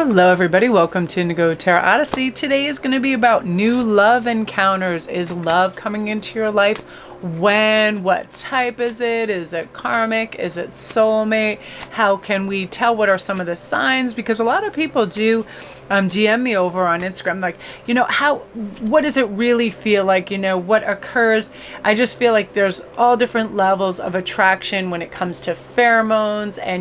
Hello everybody, welcome to Instantgo Tarot Odyssey. Today is going to be about new love encounters. Is love coming into your life? When? What type is it? Is it karmic? Is it soulmate? How can we tell? What are some of the signs? Because a lot of people do DM me over on Instagram like, what does it really feel like? What occurs? I just feel like there's all different levels of attraction when it comes to pheromones and,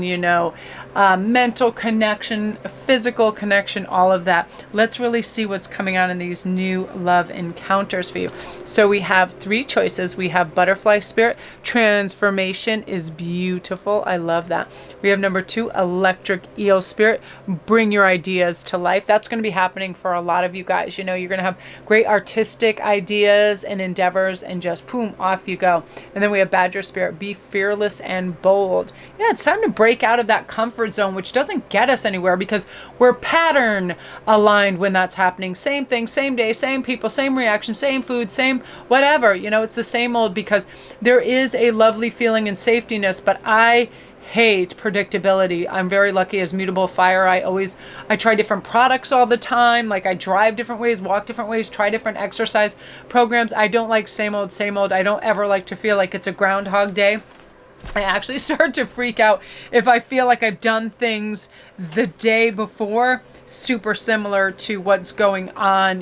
mental connection, physical connection, all of that. Let's really see what's coming out in these new love encounters for you. So we have three choices. We have butterfly spirit. Transformation is beautiful. I love that. We have number 2, electric eel spirit. Bring your ideas to life. That's going to be happening for a lot of you guys. You're going to have great artistic ideas and endeavors and just boom, off you go. And then we have badger spirit. Be fearless and bold. Yeah, it's time to break out of that comfort zone, which doesn't get us anywhere because we're pattern aligned when that's happening. Same thing, same day, same people, same reaction, same food, same whatever. It's the same old because there is a lovely feeling in safetyness, but I hate predictability. I'm very lucky as mutable fire. I try different products all the time. Like I drive different ways, walk different ways, try different exercise programs. I don't like same old, same old. I don't ever like to feel like it's a Groundhog Day. I actually start to freak out if I feel like I've done things the day before super similar to what's going on,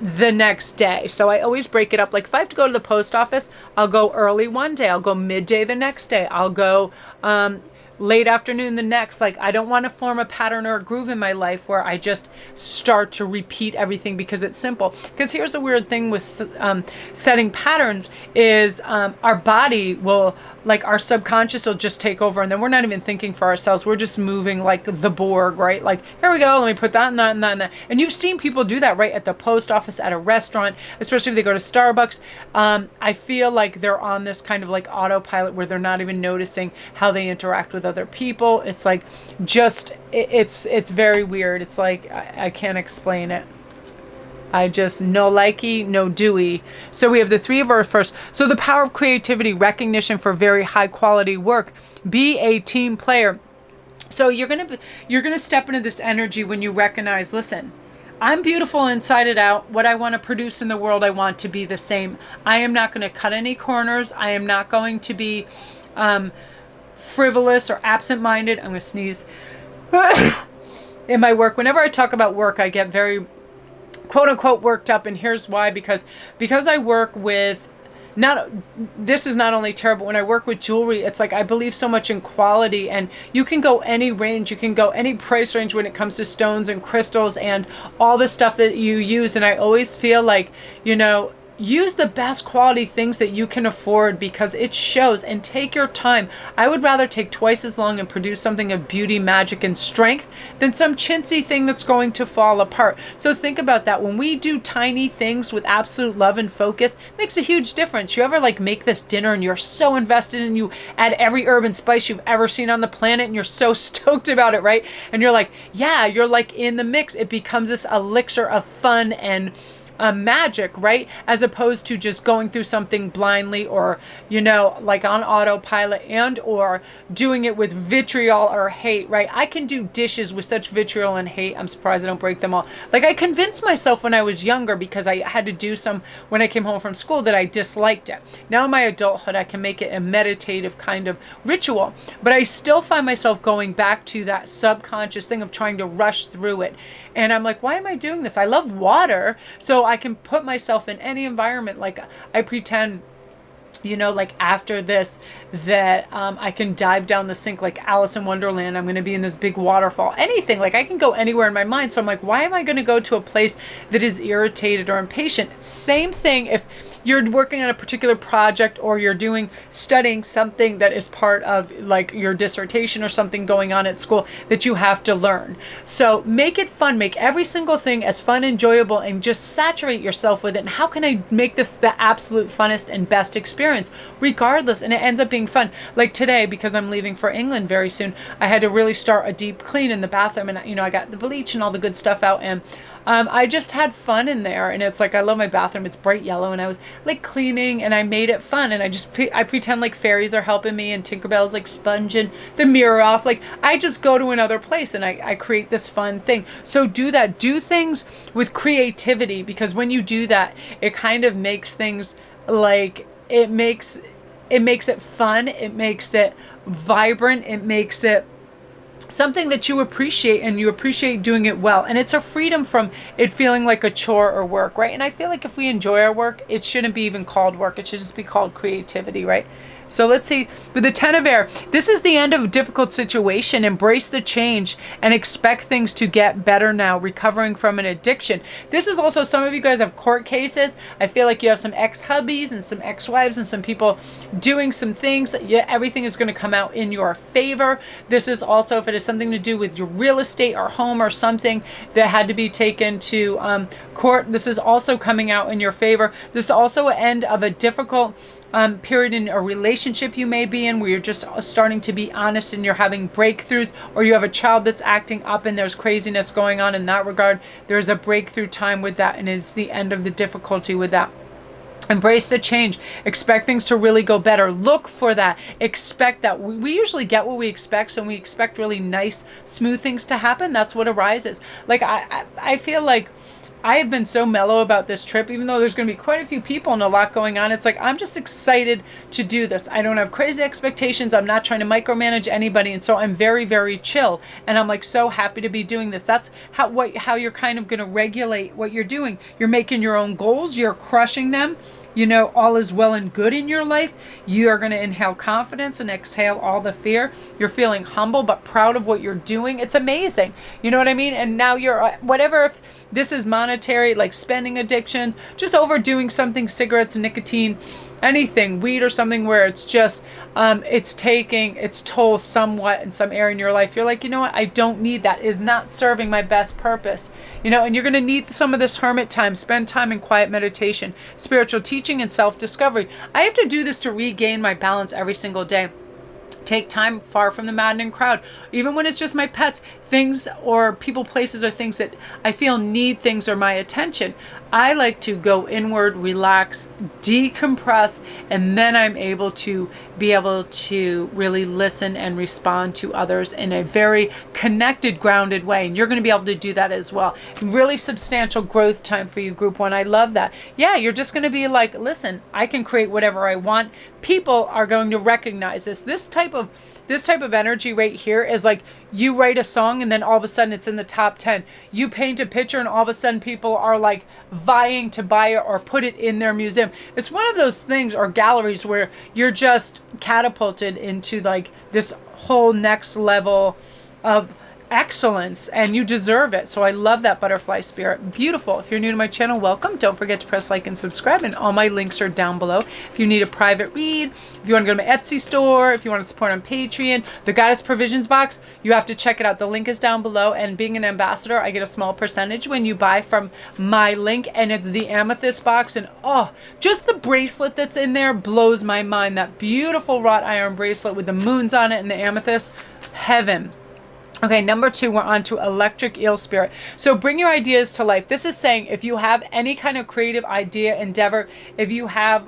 the next day. So I always break it up. Like if I have to go to the post office, I'll go early one day, I'll go midday the next day, I'll go late afternoon the next. Like I don't want to form a pattern or a groove in my life where I just start to repeat everything because it's simple. Because here's the weird thing with setting patterns is our body will, like our subconscious will just take over, and then we're not even thinking for ourselves. We're just moving like the Borg, right? Like, here we go, let me put that and that and that and that. And you've seen people do that, right? At the post office, at a restaurant, especially if they go to Starbucks. I feel like they're on this kind of like autopilot where they're not even noticing how they interact with other people. It's like it's very weird. It's like I can't explain it. I just no likey, no doey. So we have the 3 of Earth first. So the power of creativity, recognition for very high quality work. Be a team player. So you're gonna step into this energy when you recognize, listen, I'm beautiful inside and out. What I want to produce in the world, I want to be the same. I am not going to cut any corners. I am not going to be frivolous or absent-minded. I'm going to sneeze. In my work, whenever I talk about work, I get very quote unquote worked up, and here's why. Because I work with this is not only terrible, when I work with jewelry, it's like I believe so much in quality, and you can go any range, you can go any price range when it comes to stones and crystals and all the stuff that you use. And I always feel like, use the best quality things that you can afford because it shows, and take your time. I would rather take twice as long and produce something of beauty, magic, and strength than some chintzy thing that's going to fall apart. So think about that. When we do tiny things with absolute love and focus, it makes a huge difference. You ever like make this dinner and you're so invested and you add every herb and spice you've ever seen on the planet and you're so stoked about it, right? And you're like, yeah, you're like in the mix. It becomes this elixir of fun and magic, right? As opposed to just going through something blindly or, like on autopilot, and or doing it with vitriol or hate, right? I can do dishes with such vitriol and hate. I'm surprised I don't break them all. Like I convinced myself when I was younger, because I had to do some when I came home from school, that I disliked it. Now in my adulthood, I can make it a meditative kind of ritual, but I still find myself going back to that subconscious thing of trying to rush through it. And I'm like, why am I doing this? I love water, so I can put myself in any environment. Like I pretend, like after this, that I can dive down the sink like Alice in Wonderland. I'm going to be in this big waterfall. Anything. Like I can go anywhere in my mind. So I'm like, why am I going to go to a place that is irritated or impatient? Same thing if you're working on a particular project or you're studying something that is part of like your dissertation or something going on at school that you have to learn. So make it fun. Make every single thing as fun, enjoyable, and just saturate yourself with it. And how can I make this the absolute funnest and best experience? experience regardless. And it ends up being fun. Like today, because I'm leaving for England very soon, I had to really start a deep clean in the bathroom, and I got the bleach and all the good stuff out, and I just had fun in there. And it's like, I love my bathroom. It's bright yellow, and I was like cleaning, and I made it fun. And I pretend like fairies are helping me, and Tinkerbell's like sponging the mirror off. Like, I just go to another place, and I create this fun thing. So do that. Do things with creativity, because when you do that, it kind of makes things like, it makes it fun. It makes it vibrant. It makes it something that you appreciate, and you appreciate doing it well. And it's a freedom from it feeling like a chore or work, right? And I feel like if we enjoy our work, it shouldn't be even called work. It should just be called creativity, right? So let's see, with the 10 of air, this is the end of a difficult situation. Embrace the change and expect things to get better now, recovering from an addiction. This is also, some of you guys have court cases. I feel like you have some ex-hubbies and some ex-wives and some people doing some things. Yeah, everything is going to come out in your favor. This is also, if it has something to do with your real estate or home or something that had to be taken to court, this is also coming out in your favor. This is also an end of a difficult period in a relationship you may be in, where you're just starting to be honest and you're having breakthroughs, or you have a child that's acting up and there's craziness going on in that regard. There's a breakthrough time with that, and it's the end of the difficulty with that. Embrace the change. Expect things to really go better. Look for that. Expect that. We usually get what we expect, so when we expect really nice, smooth things to happen, that's what arises. Like, I feel like I have been so mellow about this trip, even though there's going to be quite a few people and a lot going on. It's like, I'm just excited to do this. I don't have crazy expectations. I'm not trying to micromanage anybody. And so I'm very, very chill. And I'm like so happy to be doing this. That's how you're kind of going to regulate what you're doing. You're making your own goals. You're crushing them. All is well and good in your life. You are going to inhale confidence and exhale all the fear. You're feeling humble but proud of what you're doing. It's amazing. You know what I mean? And now you're, whatever, if this is monetary, like spending addictions, just overdoing something, cigarettes, nicotine, anything, weed or something, where it's just, it's taking its toll somewhat in some area in your life. You're like, you know what? I don't need that. Is not serving my best purpose. And you're going to need some of this hermit time. Spend time in quiet meditation, spiritual teaching, and self-discovery. I have to do this to regain my balance every single day. Take time far from the maddening crowd. Even when it's just my pets, things or people, places, or things that I feel need things or my attention. I like to go inward, relax, decompress, and then I'm able to really listen and respond to others in a very connected, grounded way. And you're going to be able to do that as well. Really substantial growth time for you, group one. I love that. Yeah, you're just going to be like, listen, I can create whatever I want. People are going to recognize this. This type of energy right here is like, you write a song and then all of a sudden it's in the top 10. You paint a picture and all of a sudden people are like vying to buy it or put it in their museum. It's one of those things, or galleries, where you're just catapulted into like this whole next level of excellence, and you deserve it. So I love that, butterfly spirit. Beautiful. If you're new to my channel, welcome. Don't forget to press like and subscribe, and all my links are down below. If you need a private read, if you want to go to my Etsy store, if you want to support on Patreon, the Goddess Provisions box, you have to check it out. The link is down below, and being an ambassador, I get a small percentage when you buy from my link, and it's the amethyst box. And just the bracelet that's in there blows my mind. That beautiful wrought iron bracelet with the moons on it and the amethyst. Heaven. Okay, number 2, we're on to electric eel spirit. So bring your ideas to life. This is saying, if you have any kind of creative idea, endeavor, if you have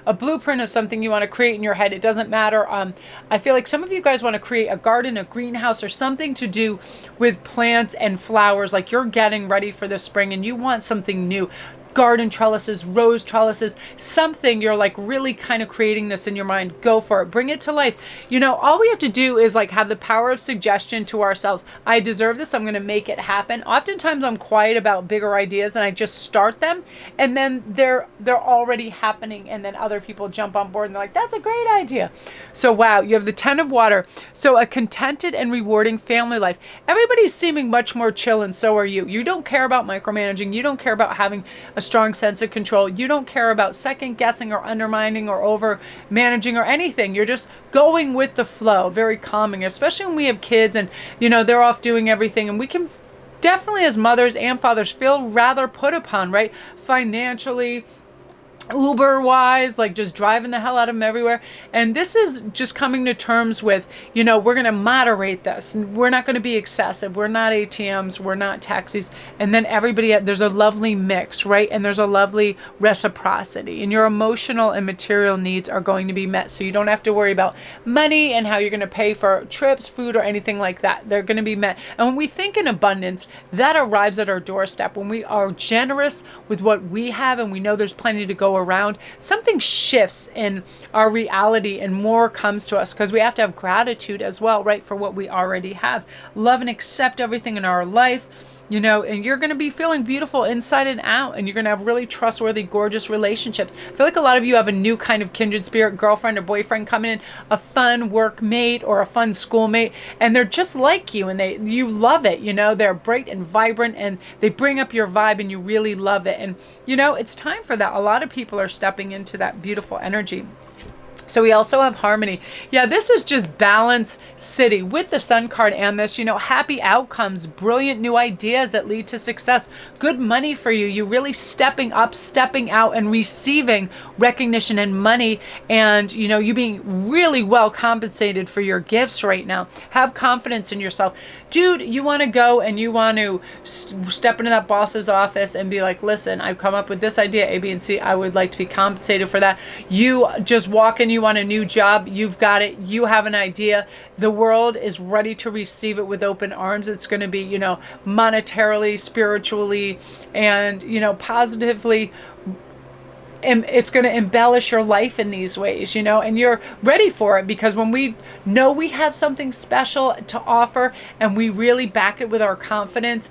a blueprint of something you want to create in your head, it doesn't matter. I feel like some of you guys want to create a garden, a greenhouse, or something to do with plants and flowers. Like, you're getting ready for the spring and you want something new. Garden trellises, rose trellises, something. You're like really kind of creating this in your mind. Go for it. Bring it to life. All we have to do is like have the power of suggestion to ourselves. I deserve this. I'm going to make it happen. Oftentimes I'm quiet about bigger ideas and I just start them, and then they're already happening, and then other people jump on board and they're like, that's a great idea. So wow, you have the 10 of water. So a contented and rewarding family life. Everybody's seeming much more chill, and so are you. You don't care about micromanaging. You don't care about having a strong sense of control. You don't care about second guessing or undermining or over managing or anything. You're just going with the flow. Very calming, especially when we have kids and they're off doing everything, and we can definitely, as mothers and fathers, feel rather put upon, right? Financially, Uber wise, like just driving the hell out of them everywhere. And this is just coming to terms with, you know, we're going to moderate this. We're not going to be excessive. We're not ATMs. We're not taxis. And then everybody, there's a lovely mix, right? And there's a lovely reciprocity. And your emotional and material needs are going to be met. So you don't have to worry about money and how you're going to pay for trips, food, or anything like that. They're going to be met. And when we think in abundance, that arrives at our doorstep. When we are generous with what we have and we know there's plenty to go around, something shifts in our reality and more comes to us, because we have to have gratitude as well, right, for what we already have. Love and accept everything in our life, you know, and you're going to be feeling beautiful inside and out, and you're going to have really trustworthy, gorgeous relationships. I feel like a lot of you have a new kind of kindred spirit, girlfriend or boyfriend coming in, a fun workmate or a fun schoolmate, and they're just like you, and you love it, you know, they're bright and vibrant, and they bring up your vibe, and you really love it. And, you know, it's time for that. A lot of people are stepping into that beautiful energy. So we also have harmony. Yeah, this is just balance city with the sun card and this, you know, happy outcomes, brilliant new ideas that lead to success, good money for you. You really stepping up, stepping out and receiving recognition and money, and, you know, you being really well compensated for your gifts right now. Have confidence in yourself. Dude, you want to go and you want to step into that boss's office and be like, listen, I've come up with this idea, A, B, and C. I would like to be compensated for that. You just walk in, you want a new job, you've got it, you have an idea, the world is ready to receive it with open arms. It's going to be, you know, monetarily, spiritually, and, you know, positively, and it's going to embellish your life in these ways, you know, and you're ready for it, because when we know we have something special to offer and we really back it with our confidence,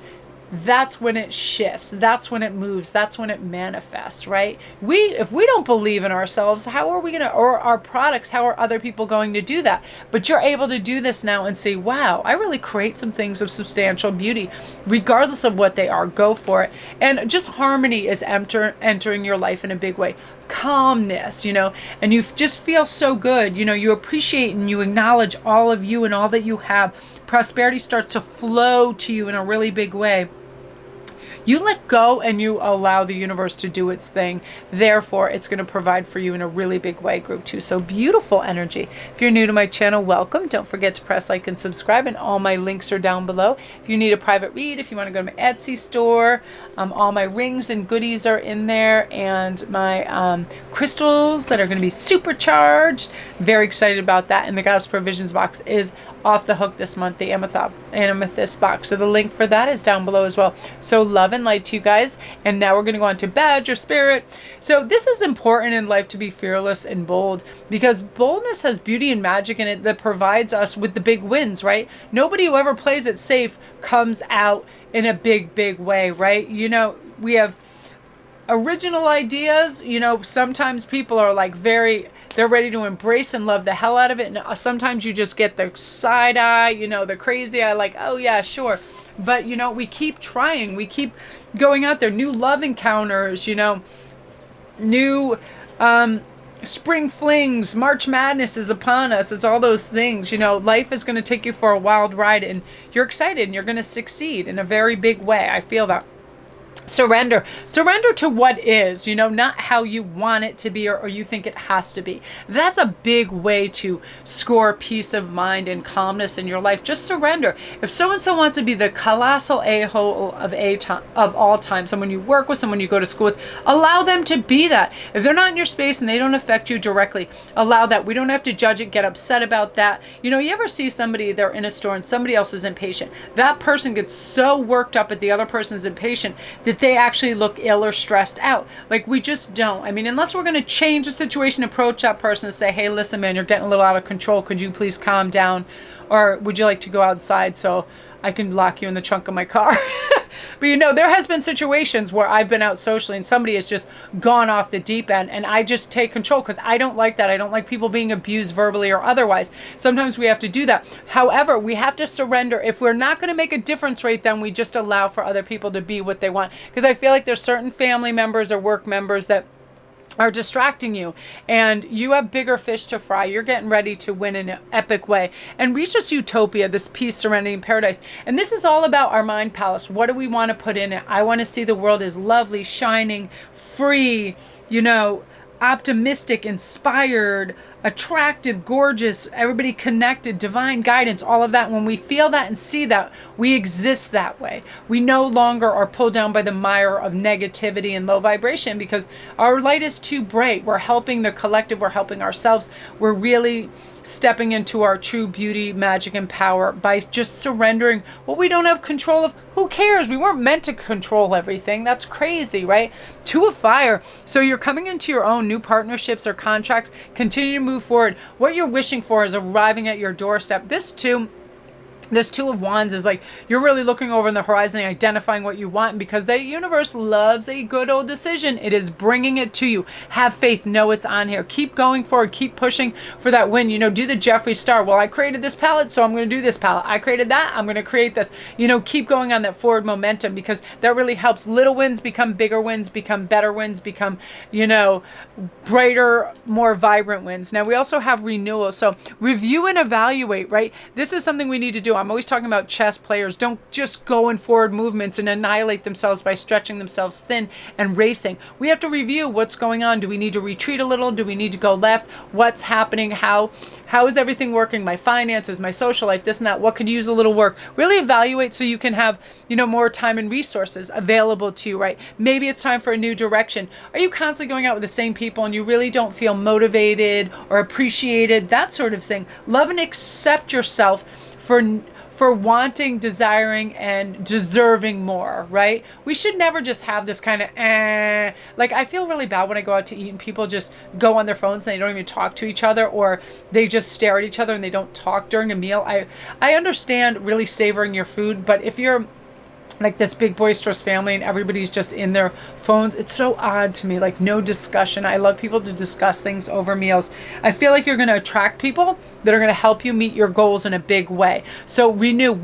that's when it shifts. That's when it moves. That's when it manifests, right? If we don't believe in ourselves, how are we going to, or our products, how are other people going to do that? But you're able to do this now and say, wow, I really create some things of substantial beauty, regardless of what they are. Go for it. And just harmony is entering your life in a big way. Calmness, you know, and you just feel so good. You know, you appreciate and you acknowledge all of you and all that you have. Prosperity starts to flow to you in a really big way. You let go and you allow the universe to do its thing. Therefore, it's going to provide for you in a really big way, group 2. So beautiful energy. If you're new to my channel, welcome. Don't forget to press like and subscribe, and all my links are down below. If you need a private read, if you want to go to my Etsy store, all my rings and goodies are in there, and my crystals that are going to be supercharged. Very excited about that. And the Goddess Provisions box is off the hook this month, the amethyst box. So the link for that is down below as well. So love and light to you guys. And now we're going to go on to Badger Spirit. So this is important in life, to be fearless and bold, because boldness has beauty and magic in it that provides us with the big wins, right? Nobody who ever plays it safe comes out in a big, big way, right? You know, we have original ideas. You know, sometimes people are like they're ready to embrace and love the hell out of it. And sometimes you just get the side eye, you know, the crazy eye, like, oh yeah, sure. But, you know, we keep trying. We keep going out there. New love encounters, you know, new spring flings. March Madness is upon us. It's all those things. You know, life is going to take you for a wild ride, and you're excited and you're going to succeed in a very big way. I feel that. Surrender to what is, you know, not how you want it to be or you think it has to be. That's a big way to score peace of mind and calmness in your life. Just surrender. If so-and-so wants to be the colossal a-hole of all time, someone you work with, someone you go to school with, allow them to be that. If they're not in your space and they don't affect you directly, allow that. We don't have to judge it, get upset about that. You know, you ever see somebody, they're in a store and somebody else is impatient. That person gets so worked up at the other person's impatient that they actually look ill or stressed out. Like, we just don't. I mean, unless we're going to change the situation, approach that person and say, hey, listen, man, you're getting a little out of control. Could you please calm down? Or would you like to go outside so I can lock you in the trunk of my car? But, you know, there has been situations where I've been out socially and somebody has just gone off the deep end, and I just take control because I don't like that. I don't like people being abused verbally or otherwise. Sometimes we have to do that. However, we have to surrender. If we're not going to make a difference right then, we just allow for other people to be what they want. Because I feel like there's certain family members or work members that are distracting you, and you have bigger fish to fry. You're getting ready to win in an epic way and reach this utopia, this peace, serenity, and paradise. And this is all about our mind palace. What do we want to put in it? I want to see the world as lovely, shining, free, optimistic, inspired, attractive, gorgeous, everybody connected, divine guidance, all of that. When we feel that and see that, we exist that way. We no longer are pulled down by the mire of negativity and low vibration because our light is too bright. We're helping the collective. We're helping ourselves. We're really stepping into our true beauty, magic, and power by just surrendering what we don't have control of. Who cares? We weren't meant to control everything. That's crazy, right? Two of fire. So you're coming into your own new partnerships or contracts. Continue to move forward. What you're wishing for is arriving at your doorstep. This Two of Wands is like you're really looking over in the horizon and identifying what you want, and because the universe loves a good old decision, it is bringing it to you. Have faith. Know it's on here. Keep going forward. Keep pushing for that win. Do the Jeffree Star. Well, I created this palette, so I'm going to do this palette. I created that. I'm going to create this. Keep going on that forward momentum, because that really helps. Little wins become bigger wins, become better wins, become, brighter, more vibrant wins. Now, we also have renewal. So review and evaluate, right? This is something we need to do. I'm always talking about chess players. Don't just go in forward movements and annihilate themselves by stretching themselves thin and racing. We have to review what's going on. Do we need to retreat a little? Do we need to go left? What's happening? How is everything working? My finances, my social life, this and that. What could use a little work? Really evaluate so you can have, more time and resources available to you, right? Maybe it's time for a new direction. Are you constantly going out with the same people and you really don't feel motivated or appreciated? That sort of thing. Love and accept yourself for wanting, desiring, and deserving more, right? We should never just have this kind of like, I feel really bad when I go out to eat and people just go on their phones and they don't even talk to each other, or they just stare at each other and they don't talk during a meal. I understand really savoring your food, but if you're like this big boisterous family and everybody's just in their phones, it's so odd to me. Like, no discussion. I love people to discuss things over meals. I feel like you're going to attract people that are going to help you meet your goals in a big way. So renew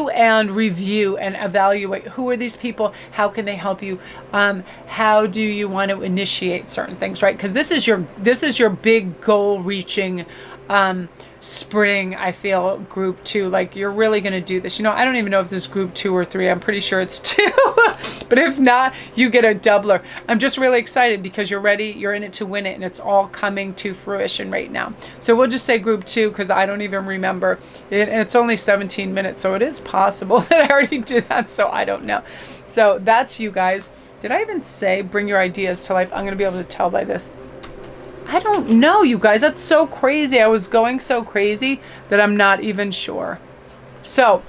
and review and evaluate. Who are these people? How can they help you? How do you want to initiate certain things, right? Because this is your big goal reaching spring, I feel, group 2. Like, you're really going to do this. I don't even know if this group 2 or 3. I'm pretty sure it's 2. But if not, you get a doubler. I'm just really excited because you're ready. You're in it to win it. And it's all coming to fruition right now. So we'll just say group 2 because I don't even remember. It's only 17 minutes. So it is possible that I already did that. So I don't know. So that's you guys. Did I even say bring your ideas to life? I'm going to be able to tell by this. I don't know, you guys. That's so crazy. I was going so crazy that I'm not even sure. So,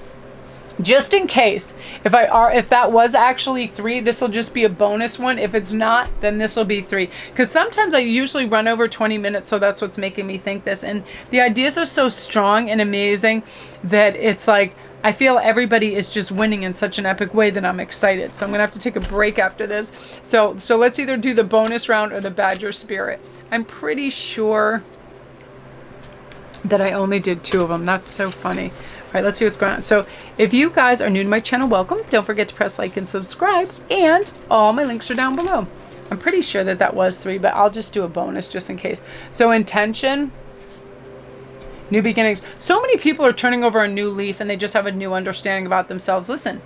just in case, if that was actually 3, this will just be a bonus one. If it's not, then this will be 3. Because sometimes I usually run over 20 minutes, so that's what's making me think this. And the ideas are so strong and amazing that it's like, I feel everybody is just winning in such an epic way that I'm excited. So I'm going to have to take a break after this. So let's either do the bonus round or the Badger Spirit. I'm pretty sure that I only did 2 of them. That's so funny. All right, let's see what's going on. So if you guys are new to my channel, welcome. Don't forget to press like and subscribe. And all my links are down below. I'm pretty sure that was 3, but I'll just do a bonus just in case. So intention. New beginnings. So many people are turning over a new leaf and they just have a new understanding about themselves. Listen,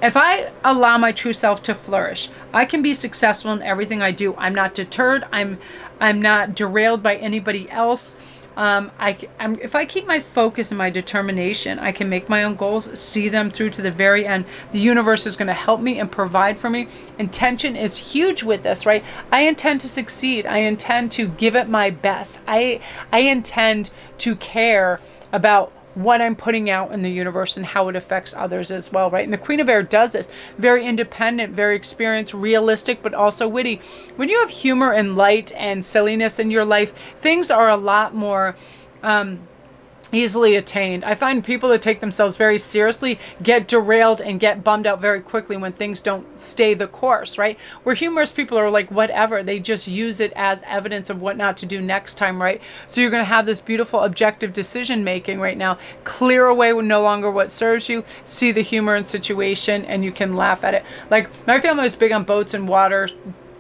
if I allow my true self to flourish, I can be successful in everything I do. I'm not deterred. I'm not derailed by anybody else. If I keep my focus and my determination, I can make my own goals, see them through to the very end. The universe is going to help me and provide for me. Intention is huge with this, right? I intend to succeed. I intend to give it my best. I intend to care about what I'm putting out in the universe and how it affects others as well, right? And the Queen of Air does this. Very independent, very experienced, realistic, but also witty. When you have humor and light and silliness in your life, things are a lot more easily attained. I find people that take themselves very seriously get derailed and get bummed out very quickly when things don't stay the course, right? Where humorous people are like, whatever, they just use it as evidence of what not to do next time, right? So you're going to have this beautiful objective decision making right now. Clear away with no longer what serves you, see the humor in situation, and you can laugh at it. Like, my family was big on boats and water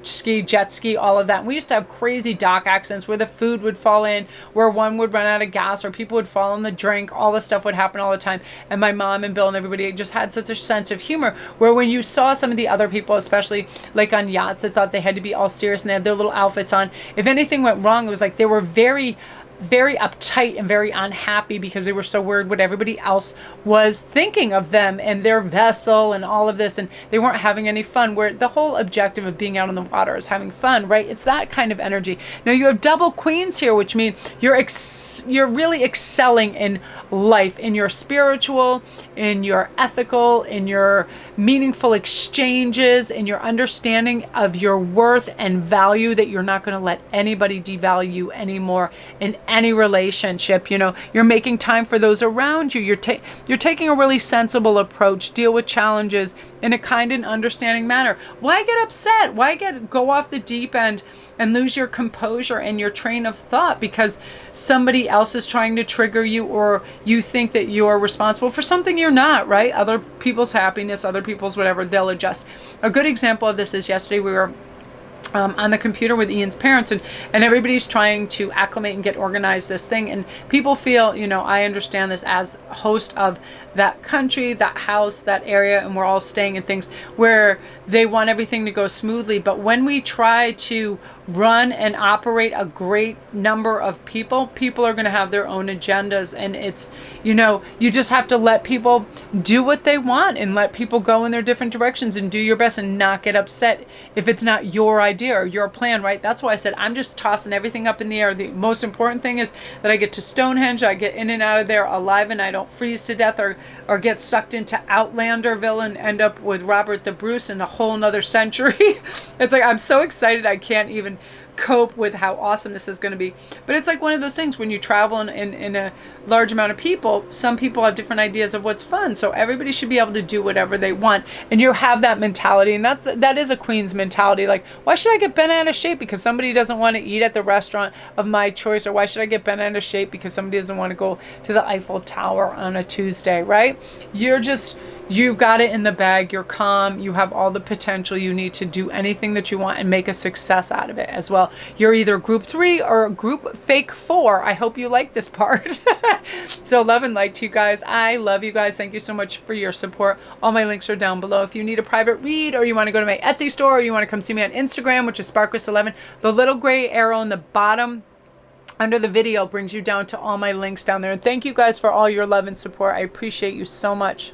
ski, jet ski, all of that. And we used to have crazy dock accidents where the food would fall in, where one would run out of gas, or people would fall in the drink. All this stuff would happen all the time. And my mom and Bill and everybody just had such a sense of humor, where when you saw some of the other people, especially like on yachts, that thought they had to be all serious and they had their little outfits on, if anything went wrong, it was like they were very uptight and very unhappy because they were so worried what everybody else was thinking of them and their vessel and all of this, and they weren't having any fun, where the whole objective of being out on the water is having fun, right? It's that kind of energy. Now you have double queens here, which means you're really excelling in life, in your spiritual, in your ethical, in your meaningful exchanges, in your understanding of your worth and value, that you're not going to let anybody devalue you anymore in any relationship. You know, you're making time for those around you. You're taking a really sensible approach. Deal with challenges in a kind and understanding manner. Why get upset? Why go off the deep end and lose your composure and your train of thought because somebody else is trying to trigger you, or you think that you are responsible for something you're not, right? Other people's happiness, other people's whatever, they'll adjust. A good example of this is yesterday we were on the computer with Ian's parents, and everybody's trying to acclimate and get organized this thing, and people feel, you know, I understand this as host of that country, that house, that area, and we're all staying in things where they want everything to go smoothly. But when we try to run and operate a great number of people are going to have their own agendas, and it's, you know, you just have to let people do what they want and let people go in their different directions and do your best and not get upset if it's not your idea or your plan, right? That's why I said I'm just tossing everything up in the air. The most important thing is that I get to Stonehenge, I get in and out of there alive, and I don't freeze to death or get sucked into Outlanderville and end up with Robert the Bruce in a whole nother century. It's like, I'm so excited I can't even cope with how awesome this is going to be. But it's like one of those things when you travel in a large amount of people, some people have different ideas of what's fun, so everybody should be able to do whatever they want, and you have that mentality, and that is a queen's mentality. Like, why should I get bent out of shape because somebody doesn't want to eat at the restaurant of my choice, or why should I get bent out of shape because somebody doesn't want to go to the Eiffel Tower on a Tuesday, right? You've got it in the bag, you're calm, you have all the potential you need to do anything that you want and make a success out of it as well. You're either group 3 or group fake 4. I hope you like this part. So love and light to you guys. I love you guys. Thank you so much for your support. All my links are down below. If you need a private read, or you want to go to my Etsy store, or you want to come see me on Instagram, which is Sparkles11, the little gray arrow in the bottom under the video brings you down to all my links down there. And thank you guys for all your love and support. I appreciate you so much.